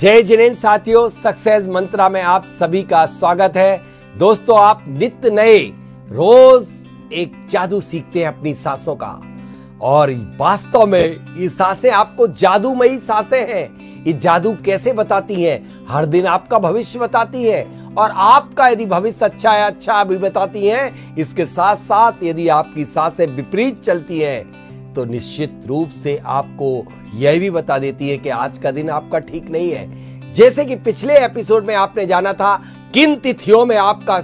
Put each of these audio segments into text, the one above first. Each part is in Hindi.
जय जिनेंद्र साथियों, सक्सेस मंत्रा में आप सभी का स्वागत है। दोस्तों, आप नित्य नए रोज एक जादू सीखते हैं अपनी सांसों का, और वास्तव में ये सांसें आपको जादूमयी सांसें हैं। ये जादू कैसे बताती हैं? हर दिन आपका भविष्य बताती हैं, और आपका यदि भविष्य अच्छा है अच्छा भी बताती हैं। इसके साथ साथ यदि आपकी सांसें विपरीत चलती हैं तो निश्चित रूप से आपको यह भी बता देती है कि आज का दिन आपका ठीक नहीं है। जैसे कि पिछले एपिसोड में आपने जाना था किन तिथियों में आपका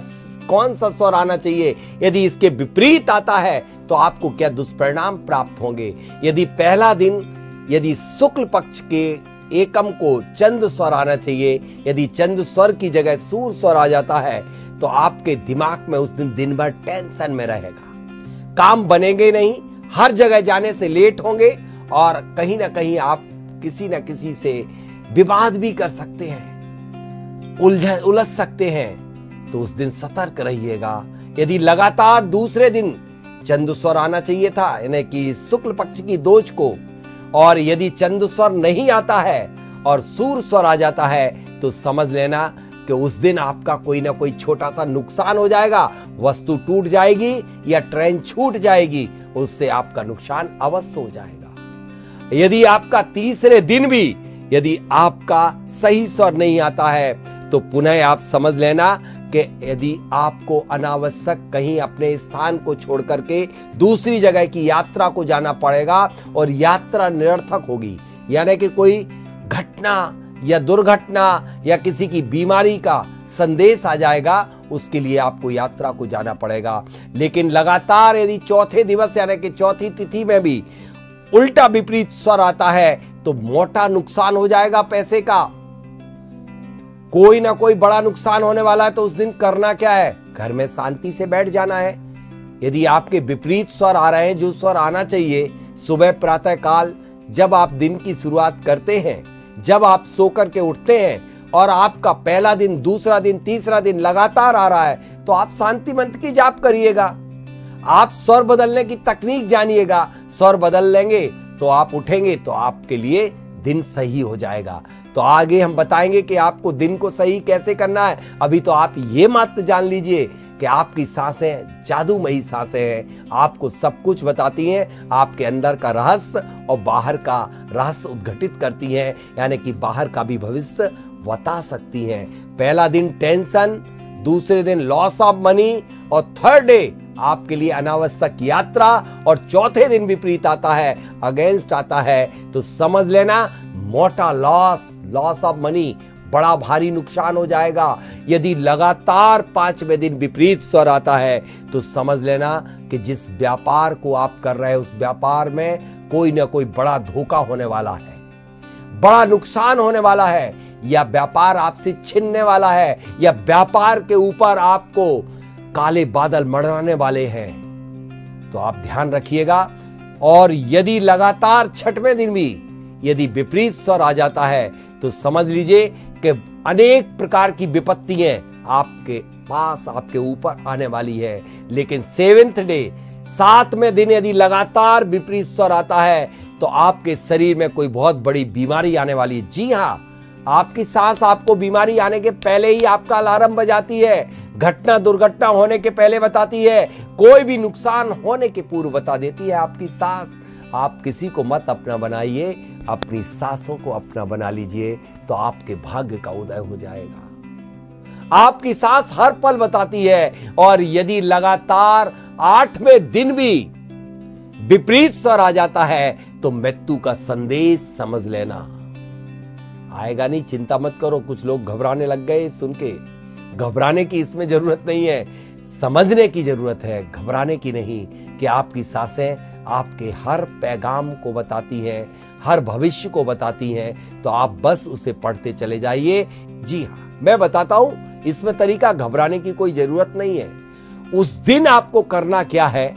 कौन सा स्वर आना चाहिए, यदि इसके विपरीत आता है तो आपको क्या दुष्परिणाम प्राप्त होंगे। यदि पहला दिन यदि शुक्ल पक्ष के एकम को चंद्र स्वर आना चाहिए, यदि चंद्र स्वर की जगह सूर्य स्वर आ जाता है तो आपके दिमाग में उस दिन भर टेंशन में रहेगा, काम बनेंगे नहीं, हर जगह जाने से लेट होंगे, और कहीं ना कहीं आप किसी न किसी से विवाद भी कर सकते हैं, उलझ सकते हैं। तो उस दिन सतर्क रहिएगा। यदि लगातार दूसरे दिन चंद्र स्वर आना चाहिए था, यानी कि शुक्ल पक्ष की दोष को, और यदि चंद्र स्वर नहीं आता है और सूर्य स्वर आ जाता है तो समझ लेना कि उस दिन आपका कोई ना कोई छोटा सा नुकसान हो जाएगा, वस्तु टूट जाएगी या ट्रेन छूट जाएगी, उससे आपका नुकसान अवश्य हो जाएगा। यदि आपका तीसरे दिन भी यदि आपका सही स्वर नहीं आता है तो पुनः आप समझ लेना कि यदि आपको अनावश्यक कहीं अपने स्थान को छोड़ करके दूसरी जगह की यात्रा को जाना पड़ेगा, और यात्रा निरर्थक होगी, यानी कि कोई घटना या दुर्घटना या किसी की बीमारी का संदेश आ जाएगा, उसके लिए आपको यात्रा को जाना पड़ेगा। लेकिन लगातार यदि चौथे दिवस यानी कि चौथी तिथि में भी उल्टा विपरीत स्वर आता है तो मोटा नुकसान हो जाएगा पैसे का, कोई ना कोई बड़ा नुकसान होने वाला है। तो उस दिन करना क्या है? घर में शांति से बैठ जाना है। यदि आपके विपरीत स्वर आ रहे हैं, जो स्वर आना चाहिए सुबह प्रातः काल जब आप दिन की शुरुआत करते हैं, जब आप सो करके उठते हैं, और आपका पहला दिन, दूसरा दिन, तीसरा दिन लगातार आ रहा है, तो आप शांति मंत्र की जाप करिएगा। आप स्वर बदलने की तकनीक जानिएगा। स्वर बदल लेंगे तो आप उठेंगे तो आपके लिए दिन सही हो जाएगा। तो आगे हम बताएंगे कि आपको दिन को सही कैसे करना है। अभी तो आप ये मात्र जान लीजिए कि आपकी सांसें जादूमयी सांसें हैं, आपको सब कुछ बताती हैं, आपके अंदर का रहस्य और बाहर का रहस्य उद्घटित करती हैं, यानी कि बाहर का भी भविष्य बता सकती हैं। पहला दिन टेंशन, दूसरे दिन लॉस ऑफ मनी, और थर्ड डे आपके लिए अनावश्यक यात्रा, और चौथे दिन विपरीत आता है, अगेंस्ट आता है, तो समझ लेना मोटा लॉस ऑफ मनी, बड़ा भारी नुकसान हो जाएगा। यदि लगातार पांचवें दिन विपरीत स्वर आता है तो समझ लेना कि जिस व्यापार को आप कर रहे हैं उस व्यापार में कोई ना कोई बड़ा धोखा होने वाला है, बड़ा नुकसान होने वाला है, या व्यापार आपसे छिनने वाला है, या व्यापार के ऊपर आपको काले बादल मंडराने वाले हैं। तो आप ध्यान रखिएगा। और यदि लगातार छठवें दिन भी यदि विपरीत स्वर आ जाता है तो समझ लीजिए कि अनेक प्रकार की विपत्तियां आपके पास, आपके ऊपर आने वाली है। लेकिन सेवेंथ डे, सातवें दिन यदि लगातार विपरीत स्वर आता है तो आपके शरीर में कोई बहुत बड़ी बीमारी आने वाली है। जी हाँ, आपकी सांस आपको बीमारी आने के पहले ही आपका अलार्म बजाती है, घटना दुर्घटना होने के पहले बताती है, कोई भी नुकसान होने के पूर्व बता देती है आपकी सांस। आप किसी को मत अपना बनाइए, अपनी सांसों को अपना बना लीजिए, तो आपके भाग्य का उदय हो जाएगा। आपकी सांस हर पल बताती है, और यदि लगातार आठवें दिन भी विपरीत स्वर आ जाता है तो मृत्यु का संदेश समझ लेना। आएगा नहीं, चिंता मत करो। कुछ लोग घबराने लग गए सुन के। घबराने की इसमें जरूरत नहीं है, समझने की जरूरत है, घबराने की नहीं, कि आपकी सांसें आपके हर पैगाम को बताती हैं, हर भविष्य को बताती हैं। तो आप बस उसे पढ़ते चले जाइए। जी हाँ, मैं बताता हूं, इसमें तरीका घबराने की कोई जरूरत नहीं है। उस दिन आपको करना क्या है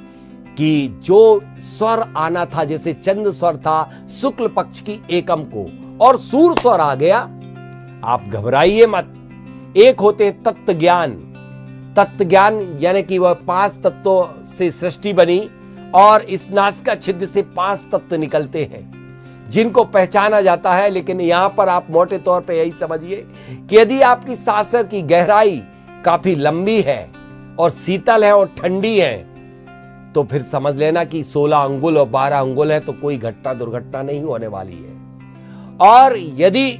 कि जो स्वर आना था, जैसे चंद्र स्वर था शुक्ल पक्ष की एकम को, और सूर्य स्वर आ गया, आप घबराइए मत। एक होते तत्व ज्ञान, तत्व ज्ञान यानी कि वह 5 तत्वों से सृष्टि बनी, और इस नासिका छिद्र से 5 तत्व निकलते हैं। जिनको पहचाना जाता है। लेकिन यहां पर आप मोटे तौर पे यही समझिए कि यदि आपकी सांस की गहराई काफी लंबी है और शीतल है और ठंडी है, तो फिर समझ लेना कि 16 अंगुल और 12 अंगुल है, तो कोई घटना दुर्घटना नहीं होने वाली है। और यदि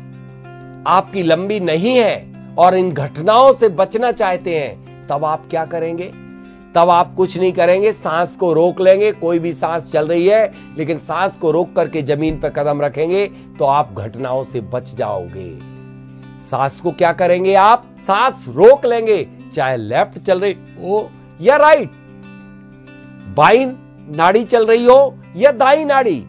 आपकी लंबी नहीं है और इन घटनाओं से बचना चाहते हैं, तब आप क्या करेंगे? तब आप कुछ नहीं करेंगे, सांस को रोक लेंगे। कोई भी सांस चल रही है, लेकिन सांस को रोक करके जमीन पर कदम रखेंगे तो आप घटनाओं से बच जाओगे। सांस को क्या करेंगे? आप सांस रोक लेंगे, चाहे लेफ्ट चल रही हो या राइट, बाईं नाड़ी चल रही हो या दाईं नाड़ी,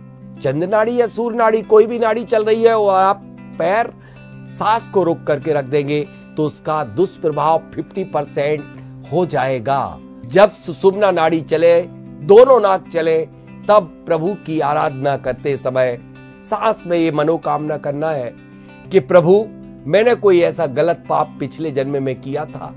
चंद्र नाड़ी या सूर्य नाड़ी, कोई भी नाड़ी चल रही है, और आप पैर सांस को रोक करके रख देंगे तो उसका दुष्प्रभाव 50% हो जाएगा। जब सुषुम्ना नाड़ी चले, दोनों नाक चले, तब प्रभु की आराधना करते समय सांस में ये मनोकामना करना है कि प्रभु, मैंने कोई ऐसा गलत पाप पिछले जन्म में किया था,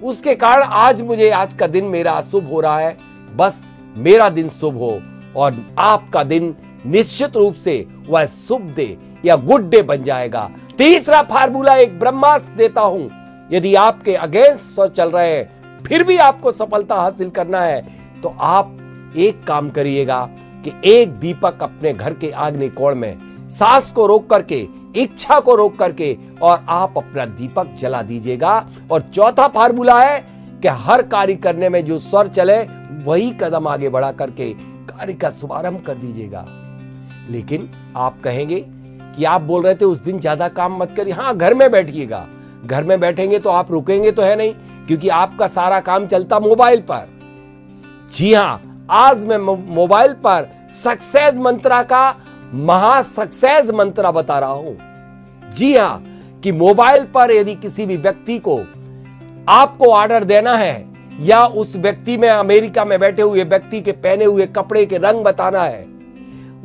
उसके कारण आज मुझे, आज का दिन मेरा अशुभ हो रहा है, बस मेरा दिन शुभ हो और आपका दिन निश्चित रूप से वह शुभ डे या गुड डे बन जाएगा। तीसरा फार्मूला एक ब्रह्मास्त्र देता हूं। यदि आपके अगेंस्ट चल रहे हैं, फिर भी आपको सफलता हासिल करना है, तो आप एक काम करिएगा कि एक दीपक अपने घर के आग्नेय कोण में सांस को रोक करके, इच्छा को रोक करके, और आप अपना दीपक जला दीजिएगा। और चौथा फार्मूला है कि हर कार्य करने में जो स्वर चले वही कदम आगे बढ़ा करके कार्य का शुभारंभ कर दीजिएगा। लेकिन आप कहेंगे कि आप बोल रहे थे उस दिन ज्यादा काम मत करिए। हाँ, घर में बैठिएगा। घर में बैठेंगे तो आप रुकेंगे तो है नहीं, क्योंकि आपका सारा काम चलता मोबाइल पर। जी हाँ, आज मैं मोबाइल पर सक्सेस मंत्रा का महा सक्सेस मंत्रा बता रहा हूं। जी हाँ, कि मोबाइल पर यदि किसी भी व्यक्ति को आपको ऑर्डर देना है, या उस व्यक्ति में, अमेरिका में बैठे हुए व्यक्ति के पहने हुए कपड़े के रंग बताना है,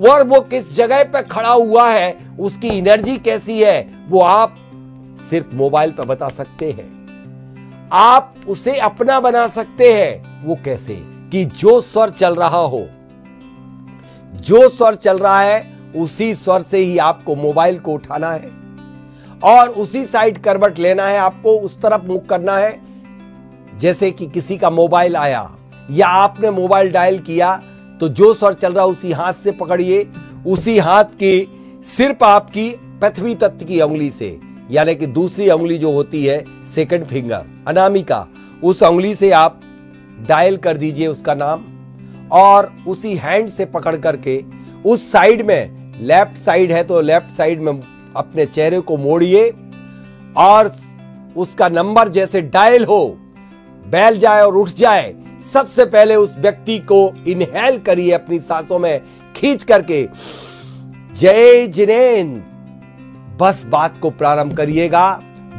और वो किस जगह पे खड़ा हुआ है, उसकी एनर्जी कैसी है, वो आप सिर्फ मोबाइल पे बता सकते हैं। आप उसे अपना बना सकते हैं। वो कैसे? कि जो स्वर चल रहा हो, जो स्वर चल रहा है, उसी स्वर से ही आपको मोबाइल को उठाना है और उसी साइड करवट लेना है। आपको उस तरफ मुख करना है। जैसे कि किसी का मोबाइल आया या आपने मोबाइल डायल किया, तो जो स्वर चल रहा है उसी हाथ से पकड़िए। उसी हाथ की सिर्फ आपकी पृथ्वी तत्व की उंगली से, यानी कि दूसरी उंगली जो होती है सेकंड फिंगर, अनामिका, उस उंगली से आप डायल कर दीजिए उसका नाम, और उसी हैंड से पकड़ करके उस साइड में, लेफ्ट साइड है तो लेफ्ट साइड में अपने चेहरे को मोड़िए, और उसका नंबर जैसे डायल हो, बैल जाए और उठ जाए, सबसे पहले उस व्यक्ति को इनहेल करिए अपनी सांसों में खींच करके, जय जिनेंद्र, बस बात को प्रारंभ करिएगा।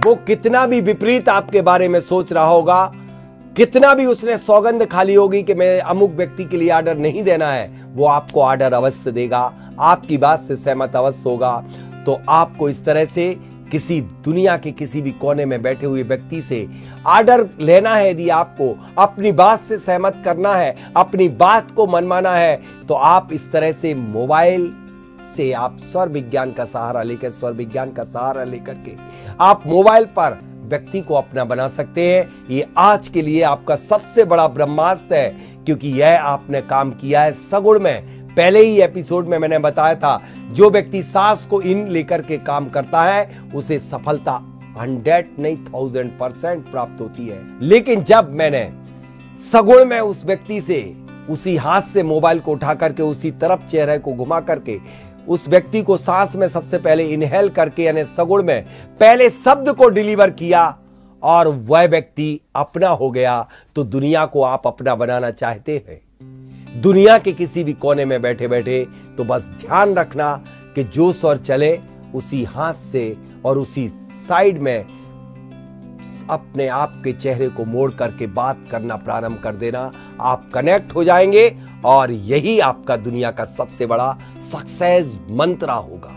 वो कितना भी विपरीत आपके बारे में सोच रहा होगा, कितना भी उसने सौगंध खाली होगी कि मैं अमुक व्यक्ति के लिए ऑर्डर नहीं देना है, वो आपको ऑर्डर अवश्य देगा, आपकी बात से सहमत अवश्य होगा। तो आपको इस तरह से किसी दुनिया के किसी भी कोने में बैठे हुए व्यक्ति से ऑर्डर लेना है, यदि आपको अपनी बात से सहमत करना है, अपनी बात को मनवाना है, तो आप इस तरह से मोबाइल से आप स्वर विज्ञान का सहारा लेकर, स्वर विज्ञान का सहारा लेकर के आप मोबाइल पर व्यक्ति को अपना बना सकते हैं। ये आज के लिए आपका सबसे बड़ा ब्रह्मास्त्र है, क्योंकि यह आपने काम किया है सगुण में। पहले ही एपिसोड में मैंने बताया था, जो व्यक्ति सांस को इन लेकर के काम करता है उसे सफलता 100 नहीं 1000% प्राप्त होती है। लेकिन जब मैंने सगुण में उस व्यक्ति से उसी हाथ से मोबाइल को उठा करके उसी तरफ चेहरे को घुमा करके उस व्यक्ति को सांस में सबसे पहले इनहेल करके, यानी सगुण में पहले शब्द को डिलीवर किया और वह व्यक्ति अपना हो गया, तो दुनिया को आप अपना बनाना चाहते हैं, दुनिया के किसी भी कोने में बैठे बैठे, तो बस ध्यान रखना कि जो स्वर चले उसी हाथ से और उसी साइड में अपने आप के चेहरे को मोड़ करके बात करना प्रारंभ कर देना। आप कनेक्ट हो जाएंगे और यही आपका दुनिया का सबसे बड़ा सक्सेस मंत्र होगा।